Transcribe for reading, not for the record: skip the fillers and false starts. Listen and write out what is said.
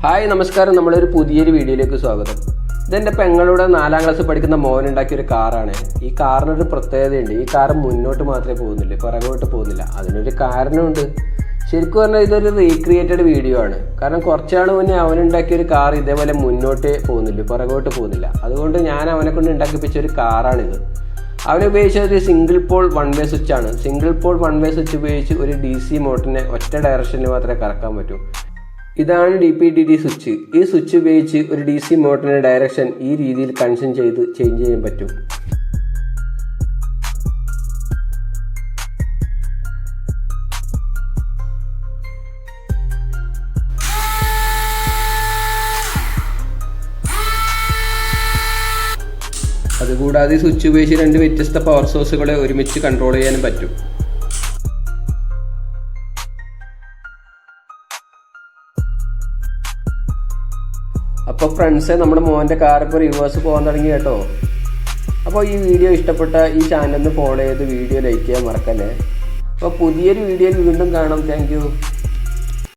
Hi നമസ്കാരം, നമ്മളൊരു പുതിയൊരു വീഡിയോയിലേക്ക് സ്വാഗതം. ഇതെൻ്റെ പെങ്ങളുടെ 4ാം ക്ലാസ് പഠിക്കുന്ന മോൻ ഉണ്ടാക്കിയ ഒരു കാറാണ്. ഈ കാറിനൊരു പ്രത്യേകതയുണ്ട്. ഈ കാർ മുന്നോട്ട് മാത്രമേ പോകുന്നില്ല, പുറകോട്ട് പോകുന്നില്ല. അതിനൊരു കാരണമുണ്ട്. ശരിക്കും പറഞ്ഞാൽ ഇതൊരു റീക്രിയേറ്റഡ് വീഡിയോ ആണ്. കാരണം കുറച്ചാൾ മുന്നേ അവനുണ്ടാക്കിയ ഒരു കാർ ഇതേപോലെ മുന്നോട്ട് പോകുന്നില്ല, പുറകോട്ട് പോകുന്നില്ല. അതുകൊണ്ട് ഞാൻ അവനെ കൊണ്ട് ഉണ്ടാക്കിപ്പിച്ച ഒരു കാറാണിത്. അവനുപയോഗിച്ച ഒരു സിംഗിൾ പോൾ 1 വേ സ്വിച്ചാണ്. സിംഗിൾ പോൾ 1 വേ സ്വിച്ച് ഉപയോഗിച്ച് ഒരു DC മോട്ടറിനെ ഒറ്റ ഡയറക്ഷനിൽ മാത്രമേ കറക്കാൻ പറ്റൂ. ഇതാണ് DPDT സ്വിച്ച്. ഈ സ്വിച്ച് ഉപയോഗിച്ച് ഒരു DC മോട്ടറിന്റെ ഡയറക്ഷൻ ഈ രീതിയിൽ കൺസൺ ചെയ്ത് ചേഞ്ച് ചെയ്യാൻ പറ്റും. അതുകൂടാതെ സ്വിച്ച് ഉപയോഗിച്ച് 2 വ്യത്യസ്ത പവർ സോഴ്സുകളെ ഒരുമിച്ച് കൺട്രോൾ ചെയ്യാനും പറ്റും. അപ്പോൾ ഫ്രണ്ട്സ്, നമ്മുടെ മോൻ്റെ കാർ ഇപ്പോൾ റിവേഴ്സ് പോകാൻ തുടങ്ങി കേട്ടോ. അപ്പോൾ ഈ വീഡിയോ ഇഷ്ടപ്പെട്ട ഈ ചാനലിന് ഫോളോ ചെയ്ത് വീഡിയോ ലൈക്ക് ചെയ്യാൻ മറക്കല്ലേ. അപ്പോൾ പുതിയൊരു വീഡിയോയിൽ വീണ്ടും കാണാം. Thank you.